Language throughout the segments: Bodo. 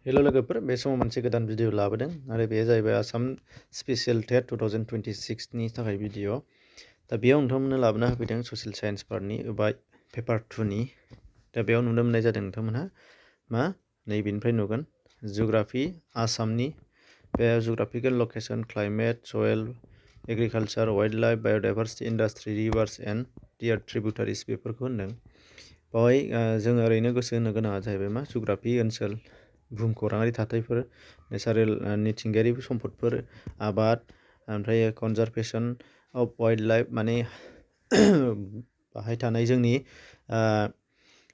हेल' लोगोफोर बे समाव मोनसे गोदान भिडिअ लाबोदों आरो बेयो जाहैबाय आसाम स्पेसियेल टेट 2026 नि थाखाय भिडिअ दा बेयाव नोंथांमोननो लाबोना होफैदों ससियेल साइन्स पार्टनि एबा पेपार 2 नि दा बेयाव नुनो मोननाय जादों नोंथांमोनहा मा नैबेनिफ्राय नुगोन जिअग्राफि आसामनि बे geographical location climate soil agriculture wild life biodiversity industry rivers and their tributaries बेफोरखौ होनदों बावहाय जोङो ओरैनो गोसो होनो गोनाङा जाहैबाय मा जिअग्राफि ओनसोल बुहुमखौराङारि थाथायफोर नेचारेल मिथिंगायारि सम्पदफोर आबाद ओमफ्राय कनजारभेसन अफ वाइल्ड लाइफ माने बाहाय थानाय जोंनि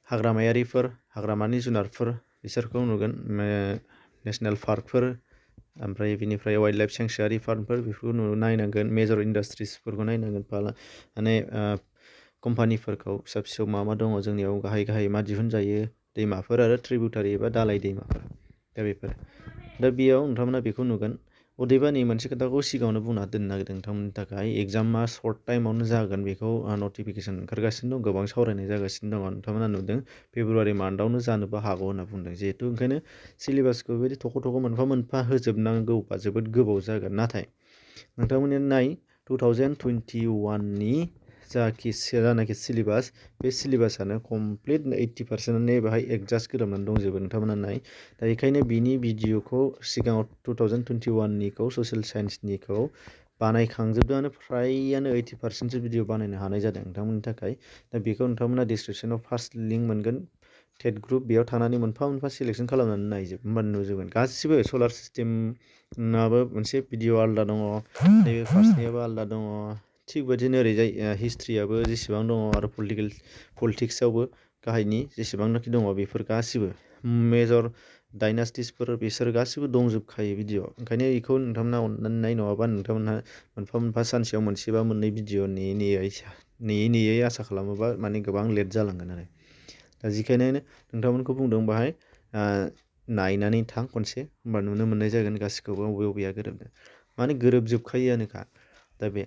हाग्रामायारिफोर हाग्रामानि जुनारफोर बिसोरखौ नुगोन नेसनेल पार्कफोर ओमफ्राय बिनिफ्राय वाइल्ड लाइफ सेंक्सुवारि फार्मफोर बेफोरखौ नायनांगोन मेजर इन्डास्ट्रिसफोरखौ नायनांगोन माने कम्पानिफोरखौ फिसा फिसौ मा दङ जोंनियाव गाहाय मा दिहुनजायो दैमाफोर आरो ट्रिबिउटारि एबा दालाय दैमाफोर दा बेफोर दा बेयाव नोंथांमोना बेखौ नुगोन अदेबानि मोनसे खोथाखौ सिगाङावनो बुंना दोननो नागिरदों नोंथांमोननि थाखाय एग्जामा सर्ट टाइमावनो जागोन बेखौ नटिफिकेसन ओंखारगासिनो दं गोबां सावरायनाय जागासिनो दङ नोंथांमोना नुदों फेब्रुवारि मान्थआवनो जानोबो हागौ होनना बुंदों जिहेथु ओंखायनो सिलेबासखौ बेबायदि थख' मोनफा मोनफा होजोबनांगौबा जोबोद गोबाव जागोन नाथाय नोंथांमोननि 2021 नि जानाखि सिलेबास बे सिलेबासानो कमप्लिट 80%आनो बेहाय एडजास्ट गोरोबनानै दंजोबो नोंथांमोना नाय दा बेखायनो बिनि भिडिअखौ सिगाङाव 2021 निखौ ससियेल साइन्सनिखौ बानायखांजोबदोंआनो फ्रायानो 80%सो भिडिअ बानायनो हानाय जादों नोंथांमोननि थाखाय दा बेखौ नोंथांमोना डिसक्रिपसनाव फार्स्ट लिंक मोनगोन टेट ग्रुप बेयाव थांनानै मोनफा मोनफा सिलेक्सन खालामनानै नायजोब होमबानो नुजोबगोन गासिबो सलार सिस्टेमनाबो मोनसे भिडिअ आलादा दङ नैबे फार्स्टनियाबो आलादा दङ थिग बिदिनो ओरैजाय हिस्ट्रियाबो जेसेबां दङ आरो पलिटिक्सआवबो गाहायनि जेसेबांनाखि दङ बेफोर गासिबो मेजर डाइनास्टिसफोर बिसोर गासिबो दंजोबखायो भिडिअ ओंखायनो बेखौ नोंथांमोना अननानै नाय नङाबा नोंथांमोनहा मोनफा मोनफा सानसेयाव मोनसेबा मोननै भिडिअ नेयै आसा खालामोबा माने गोबां लेट जालांगोन आरो दा जिखायनो नोंथांमोनखौ बुंदों बाहाय नायनानै थां खनसे होमबा नुनो मोननाय जागोन गासिखौबो बबेया गोरोबदों माने गोरोबजोबखायोआनोखा दा बे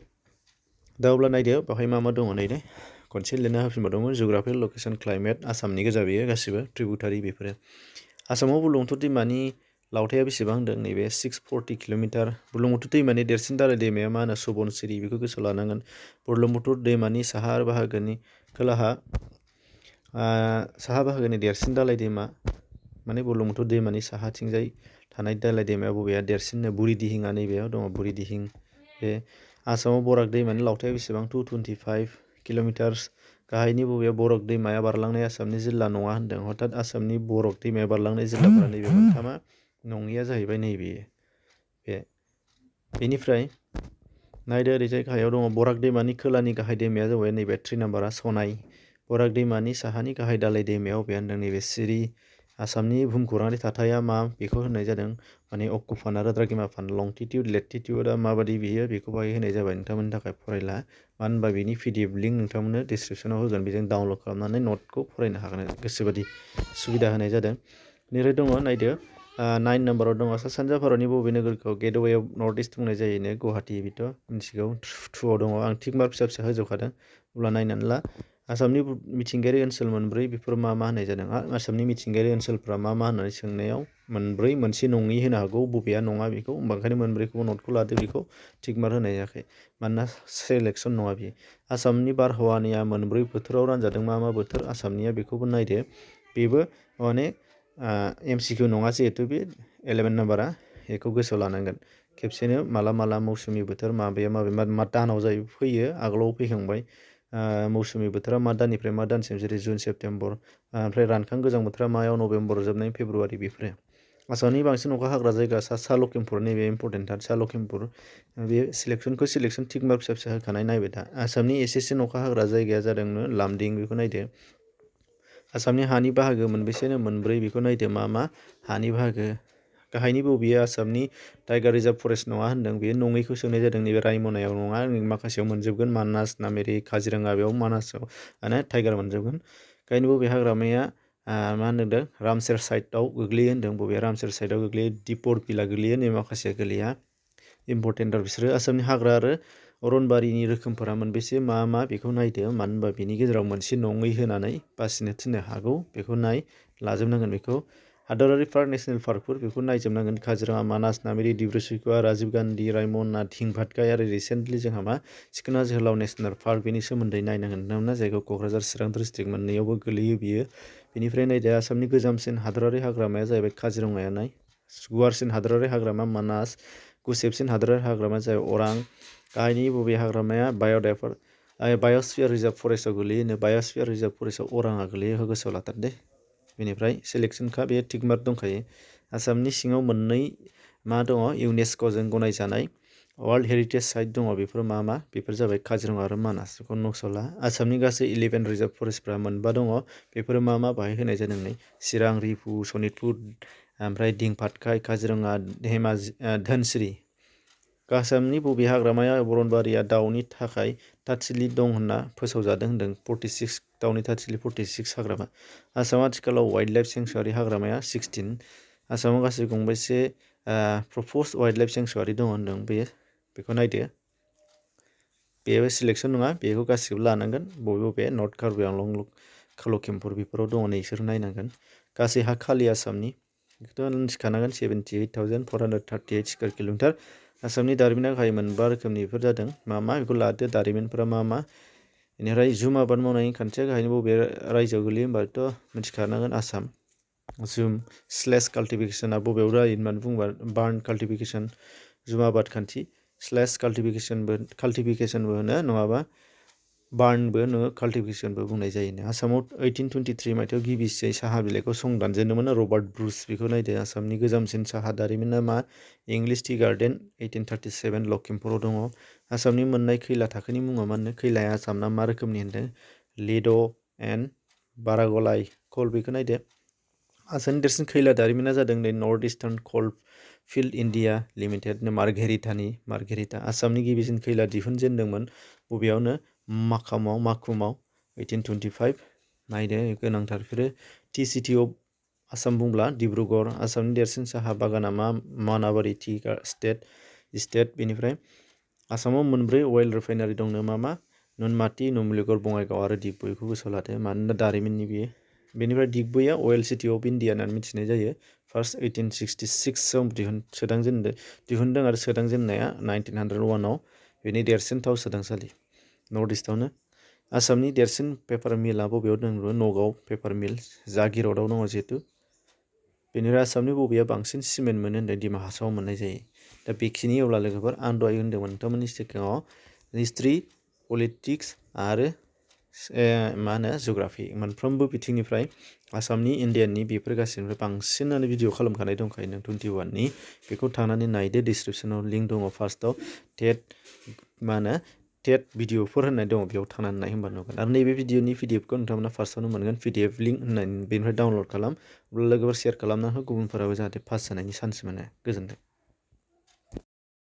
दा अब्ला नायदो बेवहाय मा दङ नायदो खनसे लिरना होफिनबावदोंमोन जिअग्राफिकेल लकेसन क्लाइमेट आसामनि गोजा बेयो गासिबो ट्रिबिउटारि बेफोरो आसामाव बुरलुंबुथुर दैमानि लावथाया बेसेबां होनदों नैबे 640 किल'मिटार बुरलुंबुथुर दैमानि देरसिन दालाय दैमाया मा होनो सुबनसिरि बेखौ गोसोआव लानांगोन बुरलुंबुथुर दैमानि साहा बाहागोनि खोलाहा बाहागोनि देरसिन दालाय दैमा माने बुरलुंबुथुर दैमानि साहाथिंजाय थानाय दालाय दैमाया बबेया देरसिननो बुरिदिहिंआ नैबेयाव दङ बुरिदिहिं बे आसामाव बराक दैमानि लावथाया बेसेबां 225 किल'मिटार्स गाहायनि बबेया बरक दैमाया बारलांनाय आसामनि जिल्ला नङा होनदों हथात आसामनि बरक दैमाया बारलांनाय जिल्लाफोरा नैबे मोनथामा नङिया जाहैबाय नैबे बेनिफ्राय नायदो ओरैजाय गाहायाव दङ बराक दैमानि खोलानि गाहाय दैमाया जाबाय नैबे 3 नाम्बारा सनाय बराक दैमानि साहानि गाहाय दालाय दैमाया बबे होनदों नैबे सिरि आसामनि बुहुमखौराङारि थाथाया मा बेखौ होननाय जादों माने अकुफान आरो द्राघिमाफान लंटिटिउड लेटिटिउडआ माबादि बियो बेखौ बाहाय होनाय जाबाय नोंथांमोननि थाखाय फरायला मानो होनबा बेनि PDF लिंक नोंथांमोननो डिसक्रिपसनाव होगोन बेजों डाउनलड खालामनानै नटखौ फरायनो हागोन गोसोबादि सुबिदा होनाय जादों बेनिफ्राय दङ नायदो 9 नाम्बाराव दङ सा सानजा भारतनि बबे नोगोरखौ गेटवे अफ नर्थ इस्ट बुंनाय जायोनो गुवाहाटि बेथ' मिथिगौ 2आव दङ आं थिग मार्क फिसा होजोबखादों अब्ला नायनानै ला आसामनि मिथिंगायारि ओनसोल मोनब्रै बेफोर मा होननाय जादों आसामनि मिथिंगायारि ओनसोलफ्रा मा होननानै सोंनायाव मोनब्रै मोनसे नङि होनो हागौ बबेया नङा बेखौ होमबा ओंखायनो मोनब्रैखौबो नटखौ लादो बेखौ थिग मार्क होनाय जायाखै मानोना सेलेक्सन नङा बियो आसामनि बारहावानिया मोनब्रै बोथोराव रानजादों मा बोथोर आसामनिया बेखौबो नायदो बेबो माने MCQ नङा जिहेथु बे 11 नाम्बारा बेखौ गोसोआव लानांगोन खेबसेनो माला मौसुमि बोथोर माबाया मा दानाव जायो फैयो आगोलाव फैखांबाय मौसुमि बोथोरा मा दाननिफ्राय मा दानसिम जेरै जुन सेप्तेम्बर ओमफ्राय रानखां गोजां बोथोरा मायाव नभेम्बर जोबनाय फेब्रुवारि बेफोरो आसामनि बांसिन अखा हाग्रा जायगा सा लखिमपुर नैबे इम्परटेन्टथार सा लखिमपुर बे सिलेक्सन थिग मार्क फिसा होखानाय नायबाय दा आसामनि एसेसिन अखा हाग्रा जायगाया जादोंनो लामदिं बेखौ नायदो आसामनि हानि बाहागो मोनबेसेनो मोनब्रै बेखौ नायदो मा हानि बाहागो गाहायनि बबेयो आसामनि टाइगार रिजार्भ फरेस्ट नङा होनदों बेयो नङैखौ सोंनाय जादों नैबे रायमनायाव नङा माखासेयाव मोनजोबगोन मानास नामेरि काजिरङा बेयाव मानासाव माने टाइगार मोनजोबगोन गाहायनि बबे हाग्रामाया मा होनदों रामसेर साइटआव गोग्लैयो होनदों बबेया रामसेर साइटआव गोग्लैयो दिपर बिलआ गोग्लैयो नै माखासेया गोलैया इम्परटेन्ट बिसोरो आसामनि हाग्रा आरो अरनबारिनि रोखोमफोरा मोनबेसे मा बेखौ नायदो मानो होनबा बेनि गेजेराव मोनसे नङै होनानै बासिनो थिननो हागौ बेखौ लाजोबनांगोन बेखौ हादरारि पार्क नेसनेल पार्कफोर बेखौ नायजोबनांगोन काजिरङा मानास नामेरि डिब्रु सैख'वा राजीव गान्धी रायमना थिं फातखाय आरो रिसेन्टलि जोंहा मा सिखोना जोहोलाव नेसनेल पार्क बेनि सोमोन्दै नायनांगोन नोंथांमोना जायगायाव क'क्राझार चिरां डिस्ट्रिक्ट मोननैयावबो गोलैयो बियो बेनिफ्राय नायदो आसामनि गोजामसिन हादरारि हाग्रामाया जाहैबाय काजिरङायानो गुवारसिन हादरारि हाग्रामा मानास गुसेबसिन हादरारि हाग्रामाया जाहैबाय अरां गाहायनि बबे हाग्रामाया बाय'स्फियार रिजार्भ फरेस्टआव गोलैयो बाय'स्फियार रिजार्भ फरेस्टआव अराङा गोलैयो गोसोआव लाथार दे बेनिफ्राय सेलेक्सनखा बे टिकमार्क दंखायो आसामनि सिङाव मोननै मा दङ इउनेस्क'जों गनायजानाय वर्ल्ड हेरिटेज साइट दङ बेफोर मा बेफोर जाबाय काजिरङा आरो मानास बेखौ नक्सला आसामनि गासै 11 रिजार्भ फरेस्टफ्रा मोनबा दङ बेफोरो मा बाहाय होनाय जादों नै चिरां रिफु सनितपुर ओमफ्राय दिं फातखाय काजिरङा धेमाजि धोनसिरि आसामनि बबे हाग्रामाया अरनबारिया दाउनि थाखाय थाथिलि दं होनना फोसावजादों होनदों 46 दाउनि थाथिलि 46 हाग्रामा आसामाव आथिखालाव वाइल्ड लाइफ सेंसुवारि हाग्रामाया 16 आसामाव गासै गंबेसे प्रप'ज वाइल्ड लाइफ सेंसुवारि दङ होनदों बेखौ नायदो बेयो सिलेक्सन नङा बेखौ गासिबो लानांगोन बबे नर्थ कार्बि आंलं लखिमपुर बेफोराव दङ नै इसोर नायनांगोन गासै हा खालि आसामनि बेखौथ' मिथिखानांगोन 78,438 स्कुवेर किल'मिटार आसामनि दारिमिना गाहाय मोनबा रोखोमनि बेफोर जादों मा बेखौ लादो दारिमिनफोरा मा बेनिफ्राय जुम आबाद मावनायनि खान्थिया गाहायनि बबे रायजोआव गोलैयो होनबाथ' मिथिखानांगोन आसाम जुम स्लेश काल्टिभेशनआ बबेयाव जायो होननानै बुङोबा बार्न काल्टिभेशन जुम आबाद खान्थि स्लेश काल्टिभेशनबो होनो नङाबा बार्नबो नोङो काल्टिभेशनबो बुंनाय जायो आसामाव 1823 मायथाइयाव गिबिसिनै साहा बिलाइखौ संदानजेनदोंमोन रबार्ट ब्रुस बेखौ नायदो आसामनि गोजामसिन साहा दारिमिना मा इंलिश टि गार्डेन 1837 लखिमपुराव दङ आसामनि मोननाय खैला थाखोनि मुङा मा होनो खैलाया आसामना मा रोखोमनि होनदों लेड' एन्ड बारागलाइ कल बेखौ नायदो आसामनि देरसिन खैला दारिमिना जादों नै North Eastern Coal Field India Limited Margherita आसामनि गिबिसिन खैला दिहुनजेनदोंमोन बबेयावनो माकुमाव 1825 नायदो गोनांथार बेफोरो TCT अफ आसाम बुंब्ला डिब्रुगड़ आसामनि देरसिन साहा बागाना मानाबारि टि स्टेट बेनिफ्राय आसामाव मोनब्रै अइल रिफाइनारि दंनो मा नुनमाटि नुमलीगड़ बङाइगाव आरो दिगबय बेखौ गोसोआव लादो मानोना दारिमिननि बेयो बेनिफ्राय दिगबयआ अइल सिटि अफ इन्डिया होननानै मिथिनाय जायो फार्स्ट 1866 आव दिहुनदों आरो सोदांजेननाया 1901 आव बेनि देरसिन थाव सोदांसालि नर्थ इस्टआवनो आसामनि देरसिन पेपार मिलआ बबेयाव दङ नगाव पेपार मिल जागिरदआव दङ जिहेतु बेनिफ्राय आसामनि बबेया बांसिन सिमेन्ट मोनो होनदों डिमा हासावआव मोननाय जायो दा बेखिनि अब्ला लोगोफोर आं दहाय होनदोंमोन नोंथांमोननि सिगाङाव हिस्ट्रि पलिटिक्स आरो जिअ'ग्राफि मोनफ्रोमबो बिथिंनिफ्राय आसामनि इण्डियाननि बेफोर गासैनिफ्राय बांसिनानो भिडिअ खालामखानाय दंखायो नों 21नि बेखौ थांनानै नायदो डिसक्रिपसनाव लिंक दङ फार्स्टआव टेट भिडिअफोर होननाय दङ बेयाव थांनानै नाय होनबा नुगोन आरो नैबे भिडिअनि पिडिएफखौ नोंथांमोना फार्स्टआवनो मोनगोन पिडिएफ लिंक होननानै बेनिफ्राय डाउनलड खालाम अब्ला लोगोफोर शेयार खालामना हो गुबुनफोराबो जाहाथे पास जानायनि चान्स मोनो गोजोन्थों